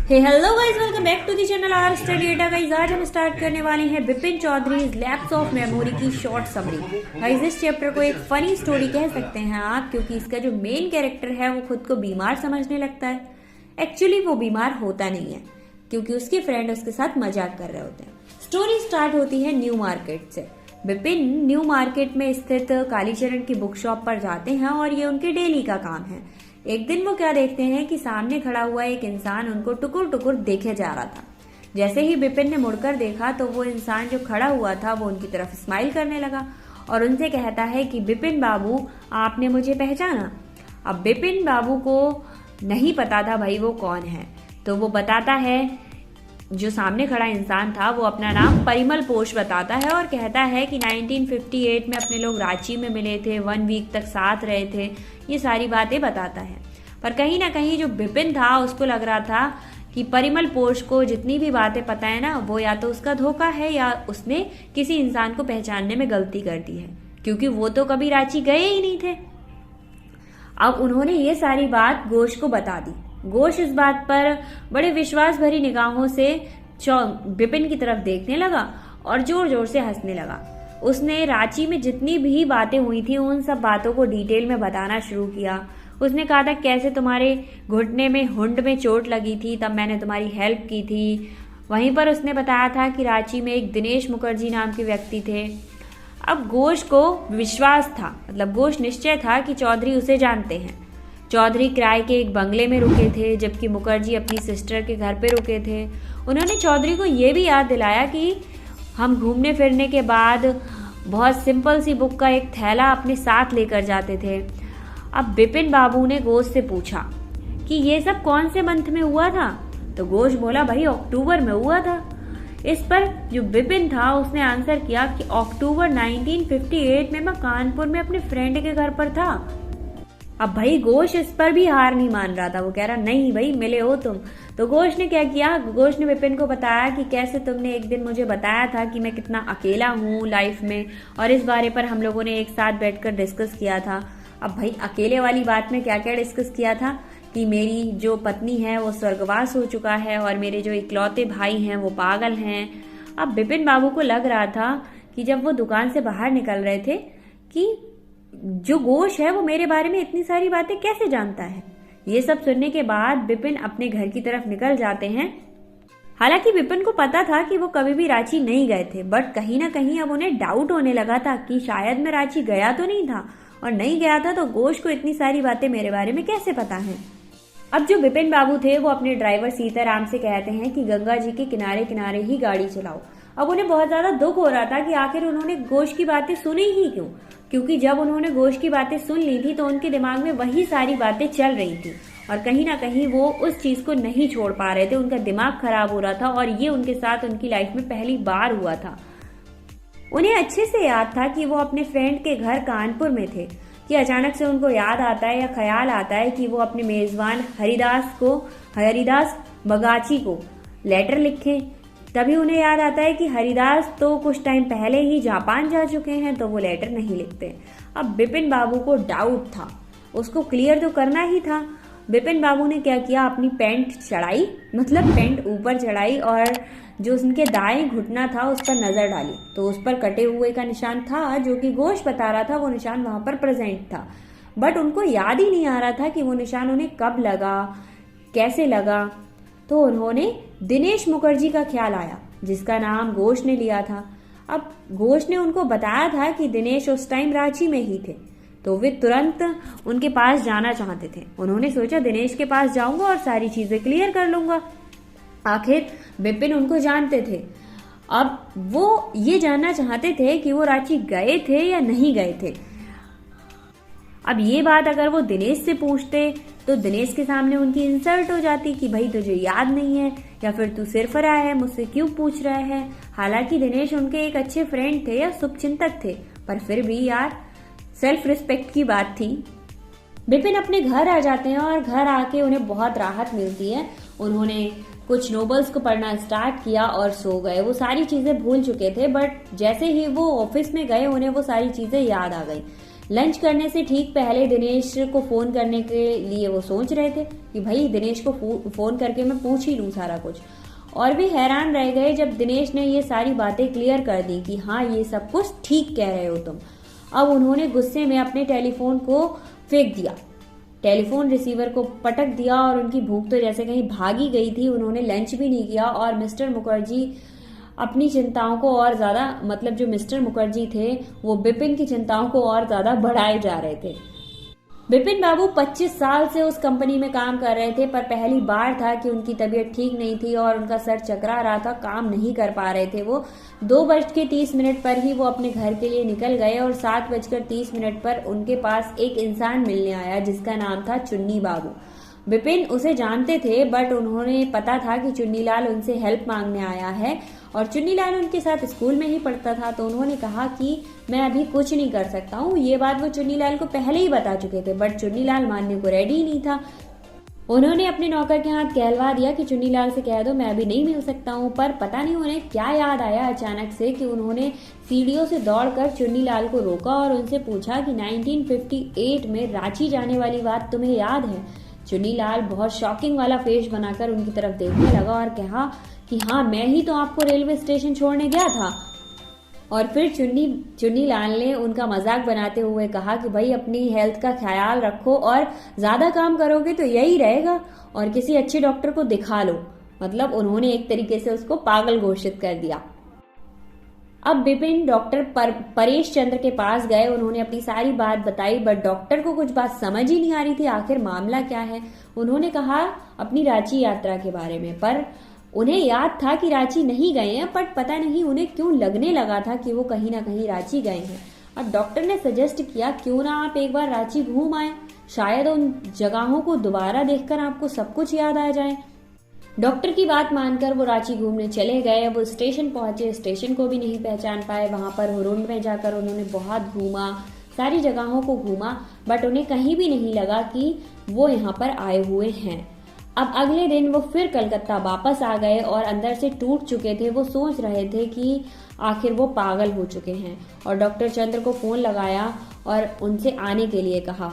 Hello guys, welcome back to the channel our study data. Guys आज हम start करने वाले हैं Bipin Chaudhary lapse of memory की शॉर्ट समरी। गाइस इस चैप्टर को एक फनी स्टोरी कह सकते हैं आप, क्योंकि इसका जो मेन कैरेक्टर है वो खुद को बीमार समझने लगता है। एक्चुअली वो बीमार होता नहीं है, क्योंकि उसके फ्रेंड उसके साथ मजाक कर रहे होते हैं। स्टोरी स्टार्ट होती है न्यू मार्केट से। बिपिन न्यू मार्केट में स्थित कालीचरण की बुक शॉप पर जाते हैं और ये उनके डेली का काम है। एक दिन वो क्या देखते हैं कि सामने खड़ा हुआ एक इंसान उनको टुकुर टुकुर देखे जा रहा था। जैसे ही बिपिन ने मुड़कर देखा तो वो इंसान जो खड़ा हुआ था वो उनकी तरफ स्माइल करने लगा और उनसे कहता है कि बिपिन बाबू, आपने मुझे पहचाना। अब बिपिन बाबू को नहीं पता था भाई वो कौन है, तो वो बताता है, जो सामने खड़ा इंसान था वो अपना नाम परिमल पोष बताता है और कहता है कि 1958 में अपने लोग रांची में मिले थे, 1 वीक तक साथ रहे थे, ये सारी बातें बताता है। पर कहीं ना कहीं जो बिपिन था उसको लग रहा था कि परिमल पोष को जितनी भी बातें पता है ना, वो या तो उसका धोखा है या उसने किसी इंसान को पहचानने में गलती कर दी है, क्योंकि वो तो कभी रांची गए ही नहीं थे। अब उन्होंने ये सारी बात घोष को बता दी। घोष इस बात पर बड़े विश्वास भरी निगाहों से बिपिन की तरफ देखने लगा और जोर जोर से हंसने लगा। उसने रांची में जितनी भी बातें हुई थी उन सब बातों को डिटेल में बताना शुरू किया। उसने कहा था कैसे तुम्हारे घुटने में हुंड में चोट लगी थी, तब मैंने तुम्हारी हेल्प की थी। वहीं पर उसने बताया था कि रांची में एक दिनेश मुखर्जी नाम के व्यक्ति थे। अब घोष को विश्वास था, मतलब घोष निश्चय था कि चौधरी उसे जानते हैं। चौधरी किराए के एक बंगले में रुके थे, जबकि मुखर्जी अपनी सिस्टर के घर पे रुके थे। उन्होंने चौधरी को ये भी याद दिलाया कि हम घूमने फिरने के बाद बहुत सिंपल सी बुक का एक थैला अपने साथ लेकर जाते थे। अब बिपिन बाबू ने घोष से पूछा कि ये सब कौन से मंथ में हुआ था, तो घोष बोला भाई अक्टूबर में हुआ था। इस पर जो बिपिन था उसने आंसर किया कि अक्टूबर 1958 में मैं कानपुर में अपने फ्रेंड के घर पर था। अब भाई घोष इस पर भी हार नहीं मान रहा था, वो कह रहा नहीं भाई मिले हो तुम। तो घोष ने क्या किया, घोष ने बिपिन को बताया कि कैसे तुमने एक दिन मुझे बताया था कि मैं कितना अकेला हूँ लाइफ में, और इस बारे पर हम लोगों ने एक साथ बैठकर डिस्कस किया था। अब भाई अकेले वाली बात में क्या क्या डिस्कस किया था कि मेरी जो पत्नी है वो स्वर्गवास हो चुका है और मेरे जो इकलौते भाई हैं वो पागल हैं। अब बिपिन बाबू को लग रहा था कि जब वो दुकान से बाहर निकल रहे थे कि जो घोष है वो मेरे बारे में इतनी सारी बातें कैसे जानता है। ये सब सुनने के बाद बिपिन अपने घर की तरफ निकल जाते हैं। हालांकि बिपिन को पता था कि वो कभी भी रांची नहीं गए थे, बट कहीं ना कहीं अब उन्हें डाउट होने लगा था कि शायद मैं रांची गया तो नहीं था, और नहीं गया था तो घोष को इतनी सारी बातें मेरे बारे में कैसे पता है। अब जो बिपिन बाबू थे वो अपने ड्राइवर सीताराम से कहते हैं कि गंगा जी के किनारे किनारे ही गाड़ी चलाओ। अब उन्हें बहुत ज्यादा दुख हो रहा था कि आखिर उन्होंने घोष की बातें सुनी ही क्यों, क्योंकि जब उन्होंने घोष की बातें सुन ली थी तो उनके दिमाग में वही सारी बातें चल रही थी और कहीं ना कहीं वो उस चीज को नहीं छोड़ पा रहे थे। उनका दिमाग खराब हो रहा था और ये उनके साथ उनकी लाइफ में पहली बार हुआ था। उन्हें अच्छे से याद था कि वो अपने फ्रेंड के घर कानपुर में थे कि अचानक से उनको याद आता है या ख्याल आता है कि वो अपने मेजबान हरिदास बगाची को लेटर लिखें। तभी उन्हें याद आता है कि हरिदास तो कुछ टाइम पहले ही जापान जा चुके हैं, तो वो लेटर नहीं लिखते। अब बिपिन बाबू को डाउट था, उसको क्लियर तो करना ही था। बिपिन बाबू ने क्या किया, अपनी पैंट चढ़ाई, मतलब पैंट ऊपर चढ़ाई और जो उनके दाएं घुटना था उस पर नजर डाली, तो उस पर कटे हुए का निशान था जो कि घोष बता रहा था वो निशान वहां पर प्रेजेंट था। बट उनको याद ही नहीं आ रहा था कि वो निशान उन्हें कब लगा, कैसे लगा। तो उन्होंने दिनेश मुखर्जी का ख्याल आया, जिसका नाम घोष ने लिया था। अब घोष ने उनको बताया था कि दिनेश उस टाइम रांची में ही थे, तो वे तुरंत उनके पास जाना चाहते थे। उन्होंने सोचा दिनेश के पास जाऊंगा और सारी चीजें क्लियर कर लूंगा। आखिर बिपिन उनको जानते थे। अब वो ये जानना चाहते थे कि वो रांची गए थे या नहीं गए थे। अब ये बात अगर वो दिनेश से पूछते तो दिनेश के सामने उनकी इंसल्ट हो जाती कि भाई तुझे याद नहीं है या फिर तू सिरफरा है, मुझसे क्यों पूछ रहा है। हालांकि दिनेश उनके एक अच्छे फ्रेंड थे या शुभचिंतक थे, पर फिर भी यार सेल्फ रिस्पेक्ट की बात थी। बिपिन अपने घर आ जाते हैं और घर आके उन्हें बहुत राहत मिलती है। उन्होंने कुछ नोवेल्स को पढ़ना स्टार्ट किया और सो गए। वो सारी चीजें भूल चुके थे, बट जैसे ही वो ऑफिस में गए उन्हें वो सारी चीजें याद आ गई। लंच करने से ठीक पहले दिनेश को फोन करने के लिए वो सोच रहे थे कि भाई दिनेश को फोन करके मैं पूछ ही लूं सारा कुछ, और भी हैरान रह गए जब दिनेश ने ये सारी बातें क्लियर कर दी कि हाँ ये सब कुछ ठीक कह रहे हो तुम। अब उन्होंने गुस्से में अपने टेलीफोन को फेंक दिया, टेलीफोन रिसीवर को पटक दिया और उनकी भूख तो जैसे कहीं भागी गई थी। उन्होंने लंच भी नहीं किया और मिस्टर मुखर्जी अपनी चिंताओं को और ज्यादा, मतलब जो मिस्टर मुखर्जी थे वो बिपिन की चिंताओं को और ज्यादा बढ़ाए जा रहे थे। बिपिन बाबू 25 साल से उस कंपनी में काम कर रहे थे, पर पहली बार था कि उनकी तबीयत ठीक नहीं थी और उनका सर चकरा रहा था, काम नहीं कर पा रहे थे। वो 2:30 पर ही वो अपने घर के लिए निकल गए और 7:30 पर उनके पास एक इंसान मिलने आया जिसका नाम था चुन्नी बाबू। बिपिन उसे जानते थे, बट उन्होंने पता था कि चुन्नीलाल उनसे हेल्प मांगने आया है और चुन्नीलाल उनके साथ स्कूल में ही पढ़ता था। तो उन्होंने कहा कि मैं अभी कुछ नहीं कर सकता हूँ। ये बात वो चुन्नीलाल को पहले ही बता चुके थे, बट चुन्नीलाल मानने को रेडी ही नहीं था। उन्होंने अपने नौकर के हाथ कहलवा दिया कि चुन्नीलाल से कह दो मैं अभी नहीं मिल सकता हूँ। पर पता नहीं उन्हें क्या याद आया अचानक से कि उन्होंने सीढ़ियों से दौड़कर चुन्नीलाल को रोका और उनसे पूछा कि 1958 में रांची जाने वाली बात तुम्हें याद है? चुन्नीलाल बहुत शॉकिंग वाला फेस बनाकर उनकी तरफ देखने लगा और कहा कि हाँ, मैं ही तो आपको रेलवे स्टेशन छोड़ने गया था। और फिर चुन्नीलाल ने उनका मजाक बनाते हुए कहा कि भाई अपनी हेल्थ का ख्याल रखो और ज्यादा काम करोगे तो यही रहेगा और किसी अच्छे डॉक्टर को दिखा लो। मतलब उन्होंने एक तरीके से उसको पागल घोषित कर दिया। अब बिपिन डॉक्टर परेश चंद्र के पास गए, उन्होंने अपनी सारी बात बताई, बट डॉक्टर को कुछ बात समझ ही नहीं आ रही थी आखिर मामला क्या है। उन्होंने कहा अपनी रांची यात्रा के बारे में, पर उन्हें याद था कि रांची नहीं गए हैं, बट पता नहीं उन्हें क्यों लगने लगा था कि वो कहीं ना कहीं रांची गए हैं। अब डॉक्टर ने सजेस्ट किया क्यों ना आप एक बार रांची घूम आए, शायद उन जगहों को दोबारा देखकर आपको सब कुछ याद आ जाए। डॉक्टर की बात मानकर वो रांची घूमने चले गए। वो स्टेशन पहुंचे, स्टेशन को भी नहीं पहचान पाए। वहां पर हुरुंड में जाकर उन्होंने बहुत घूमा, सारी जगहों को घूमा, बट उन्हें कहीं भी नहीं लगा कि वो यहाँ पर आए हुए हैं। अब अगले दिन वो फिर कलकत्ता वापस आ गए और अंदर से टूट चुके थे। वो सोच रहे थे कि आखिर वो पागल हो चुके हैं और डॉक्टर चंद्र को फोन लगाया और उनसे आने के लिए कहा।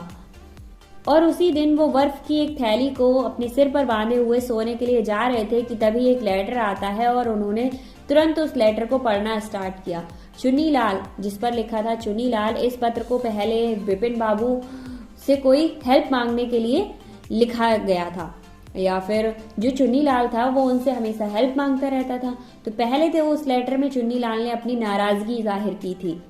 और उसी दिन वो बर्फ की एक थैली को अपने सिर पर बांधे हुए सोने के लिए जा रहे थे कि तभी एक लेटर आता है और उन्होंने तुरंत उस लेटर को पढ़ना स्टार्ट किया। चुन्नीलाल, जिस पर लिखा था चुन्नीलाल, इस पत्र को पहले बिपिन बाबू से कोई हेल्प मांगने के लिए लिखा गया था, या फिर जो चुन्नीलाल था वो उनसे हमेशा हेल्प मांगता रहता था। तो पहले तो उस लेटर में चुन्नीलाल ने अपनी नाराजगी जाहिर की थी।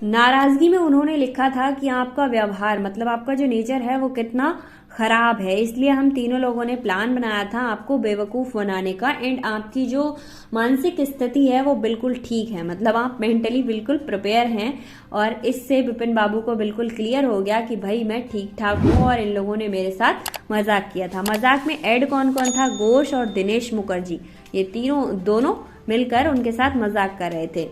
नाराजगी में उन्होंने लिखा था कि आपका व्यवहार, मतलब आपका जो नेचर है वो कितना खराब है, इसलिए हम तीनों लोगों ने प्लान बनाया था आपको बेवकूफ बनाने का। एंड आपकी जो मानसिक स्थिति है वो बिल्कुल ठीक है, मतलब आप मेंटली बिल्कुल प्रिपेयर हैं। और इससे बिपिन बाबू को बिल्कुल क्लियर हो गया कि भाई मैं ठीक ठाक हूँ और इन लोगों ने मेरे साथ मजाक किया था। मजाक में ऐड कौन कौन था? घोष और दिनेश मुखर्जी, ये दोनों मिलकर उनके साथ मजाक कर रहे थे।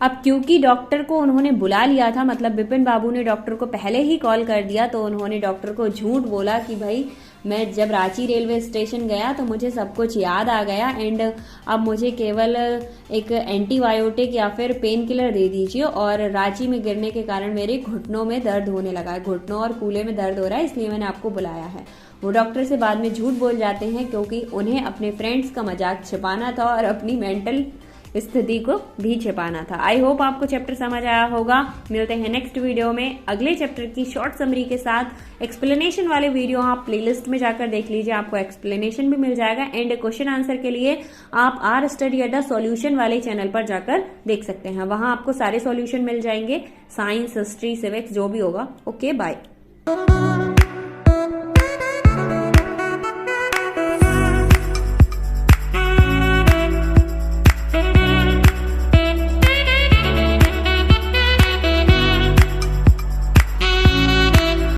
अब क्योंकि डॉक्टर को उन्होंने बुला लिया था, मतलब बिपिन बाबू ने डॉक्टर को पहले ही कॉल कर दिया, तो उन्होंने डॉक्टर को झूठ बोला कि भाई मैं जब रांची रेलवे स्टेशन गया तो मुझे सब कुछ याद आ गया एंड अब मुझे केवल एक एंटीबायोटिक या फिर पेन किलर दे दीजिए, और रांची में गिरने के कारण मेरे घुटनों में दर्द होने लगा है, घुटनों और कूल्हे में दर्द हो रहा है, इसलिए मैंने आपको बुलाया है। वो डॉक्टर से बाद में झूठ बोल जाते हैं क्योंकि उन्हें अपने फ्रेंड्स का मजाक छिपाना था और अपनी मेंटल स्थिति को भी छिपाना था। आई होप आपको चैप्टर समझ आया होगा। मिलते हैं नेक्स्ट वीडियो में अगले चैप्टर की शॉर्ट समरी के साथ। एक्सप्लेनेशन वाले वीडियो आप प्लेलिस्ट में जाकर देख लीजिए, आपको एक्सप्लेनेशन भी मिल जाएगा। एंड क्वेश्चन आंसर के लिए आप our study at the solution वाले चैनल पर जाकर देख सकते हैं, वहां आपको सारे सॉल्यूशन मिल जाएंगे, साइंस, हिस्ट्री, सिविक्स जो भी होगा। Okay, bye.